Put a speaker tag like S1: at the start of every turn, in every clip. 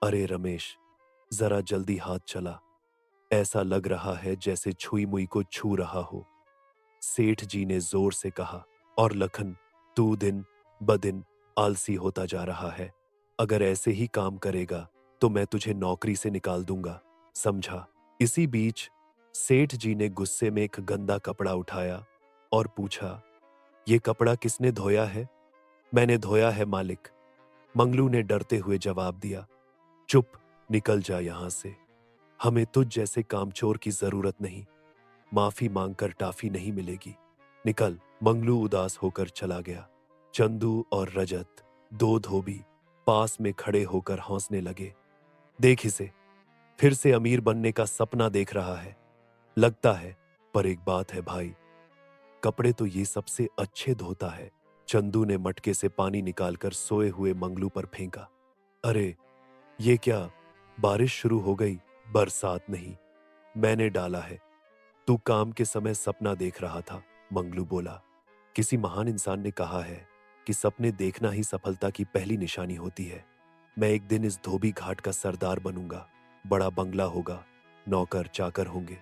S1: अरे रमेश, जरा जल्दी हाथ चला। ऐसा लग रहा है जैसे छुई मुई को छू रहा हो। सेठ जी ने जोर से कहा। और लखन, तू दिन ब दिन आलसी होता जा रहा है। अगर ऐसे ही काम करेगा तो मैं तुझे नौकरी से निकाल दूंगा, समझा? इसी बीच सेठ जी ने गुस्से में एक गंदा कपड़ा उठाया और पूछा, ये कपड़ा किसने धोया है? मैंने धोया है मालिक, मंगलू ने डरते हुए जवाब दिया। चुप, निकल जा यहां से। हमें तुझ जैसे कामचोर की जरूरत नहीं। माफी मांगकर टाफी नहीं मिलेगी। निकल। मंगलू उदास होकर चला गया। चंदू और रजत, दो धोबी, पास में खड़े होकर हंसने लगे। देख इसे, फिर से अमीर बनने का सपना देख रहा है, लगता है। पर एक बात है भाई, कपड़े तो ये सबसे अच्छे धोता है। चंदू ने मटके से पानी निकालकर सोए हुए मंगलू पर फेंका। अरे, ये क्या, बारिश शुरू हो गई? बरसात नहीं, मैंने डाला है। तू काम के समय सपना देख रहा था, मंगलू बोला। किसी महान इंसान ने कहा है कि सपने देखना ही सफलता की पहली निशानी होती है। मैं एक दिन इस धोबी घाट का सरदार बनूंगा। बड़ा बंगला होगा, नौकर चाकर होंगे।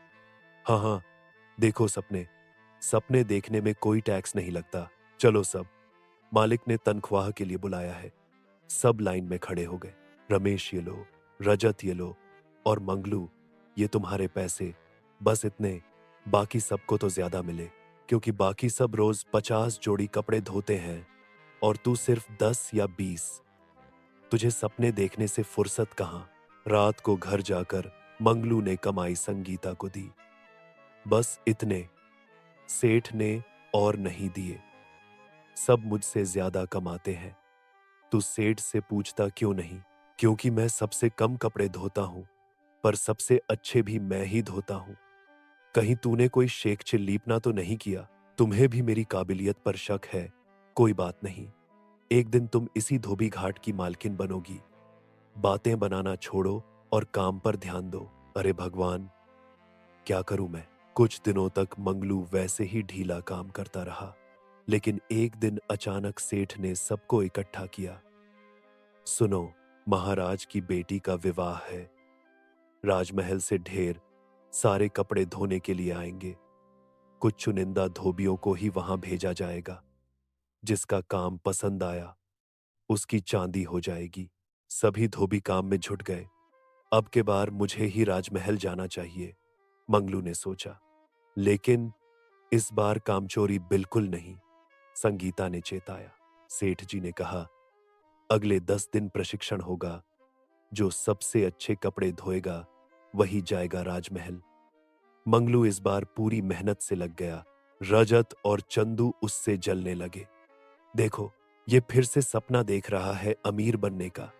S1: हाँ हाँ, देखो सपने, सपने देखने में कोई टैक्स नहीं लगता। चलो सब, मालिक ने तनख्वाह के लिए बुलाया है। सब लाइन में खड़े हो गए। रमेश ये लो, रजत ये लो, और मंगलू ये तुम्हारे पैसे। बस इतने, बाकी सबको तो ज्यादा मिले, क्योंकि बाकी सब रोज 50 जोड़ी कपड़े धोते हैं और तू सिर्फ 10 या 20। तुझे सपने देखने से फुर्सत कहां? रात को घर जाकर मंगलू ने कमाई संगीता को दी। बस इतने, सेठ ने और नहीं दिए। सब मुझसे ज्यादा कमाते हैं। तू सेठ से पूछता क्यों नहीं? क्योंकि मैं सबसे कम कपड़े धोता हूं, पर सबसे अच्छे भी मैं ही धोता हूं। कहीं तूने कोई शेख चिल्लीपना तो नहीं किया? तुम्हें भी मेरी काबिलियत पर शक है। कोई बात नहीं, एक दिन तुम इसी धोबी घाट की मालकिन बनोगी। बातें बनाना छोड़ो और काम पर ध्यान दो। अरे भगवान, क्या करूं मैं? कुछ दिनों तक मंगलू वैसे ही ढीला काम करता रहा, लेकिन एक दिन अचानक सेठ ने सबको इकट्ठा किया। सुनो, महाराज की बेटी का विवाह है। राजमहल से ढेर सारे कपड़े धोने के लिए आएंगे। कुछ चुनिंदा धोबियों को ही वहां भेजा जाएगा। जिसका काम पसंद आया उसकी चांदी हो जाएगी। सभी धोबी काम में जुट गए। अब के बार मुझे ही राजमहल जाना चाहिए, मंगलू ने सोचा। लेकिन इस बार कामचोरी बिल्कुल नहीं, संगीता ने चेताया। सेठ जी ने कहा, अगले 10 दिन प्रशिक्षण होगा। जो सबसे अच्छे कपड़े धोएगा वही जाएगा राजमहल। मंगलू इस बार पूरी मेहनत से लग गया। रजत और चंदू उससे जलने लगे। देखो, ये फिर से सपना देख रहा है अमीर बनने का,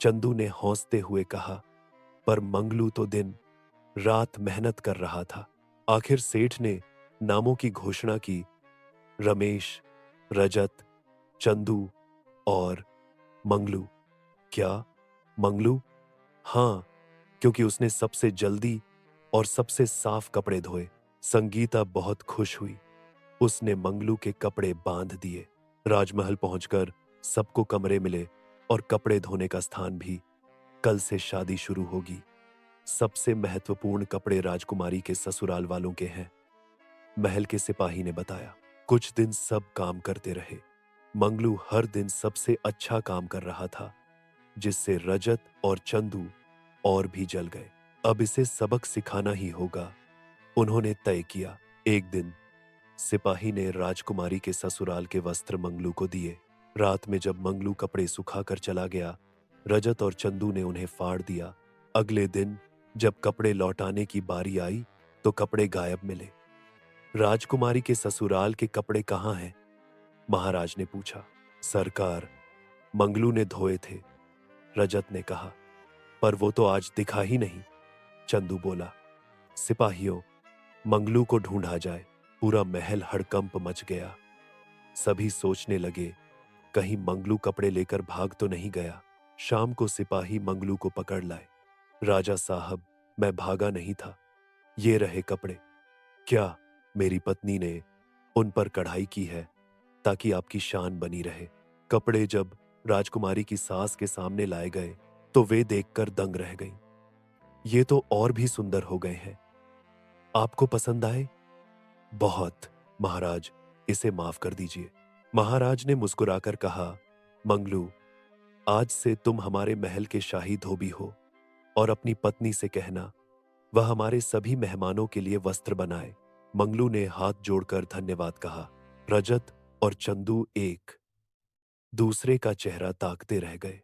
S1: चंदू ने हौंसते हुए कहा। पर मंगलू तो दिन रात मेहनत कर रहा था। आखिर सेठ ने नामों की घोषणा की। रमेश, रजत, चंदू और मंगलू। क्या मंगलू? हाँ, क्योंकि उसने सबसे जल्दी और सबसे साफ कपड़े धोए। संगीता बहुत खुश हुई। उसने मंगलू के कपड़े बांध दिए। राजमहल पहुंचकर सबको कमरे मिले और कपड़े धोने का स्थान भी। कल से शादी शुरू होगी। सबसे महत्वपूर्ण कपड़े राजकुमारी के ससुराल वालों के हैं, महल के सिपाही ने बताया। कुछ दिन सब काम करते रहे। मंगलू हर दिन सबसे अच्छा काम कर रहा था, जिससे रजत और चंदू और भी जल गए। अब इसे सबक सिखाना ही होगा, उन्होंने तय किया। एक दिन सिपाही ने राजकुमारी के ससुराल के वस्त्र मंगलू को दिए। रात में जब मंगलू कपड़े सुखाकर चला गया, रजत और चंदू ने उन्हें फाड़ दिया। अगले दिन जब कपड़े लौटाने की बारी आई तो कपड़े गायब मिले। राजकुमारी के ससुराल के कपड़े कहाँ हैं? महाराज ने पूछा। सरकार, मंगलू ने धोए थे, रजत ने कहा। पर वो तो आज दिखा ही नहीं, चंदू बोला। सिपाहियों, मंगलू को ढूंढा जाए। पूरा महल हड़कंप मच गया। सभी सोचने लगे, कहीं मंगलू कपड़े लेकर भाग तो नहीं गया। शाम को सिपाही मंगलू को पकड़ लाए। राजा साहब, मैं भागा नहीं था, ये रहे कपड़े। क्या मेरी पत्नी ने उन पर कढ़ाई की है ताकि आपकी शान बनी रहे? कपड़े जब राजकुमारी की सास के सामने लाए गए तो वे देखकर दंग रह गईं। ये तो और भी सुंदर हो गए हैं। आपको पसंद आए? बहुत, महाराज, इसे माफ कर दीजिए। महाराज ने मुस्कुराकर कहा, मंगलू, आज से तुम हमारे महल के शाही धोबी हो और अपनी पत्नी से कहना वह हमारे सभी मेहमानों के लिए वस्त्र बनाए। मंगलू ने हाथ जोड़कर धन्यवाद कहा। रजत और चंदू एक दूसरे का चेहरा ताकते रह गए।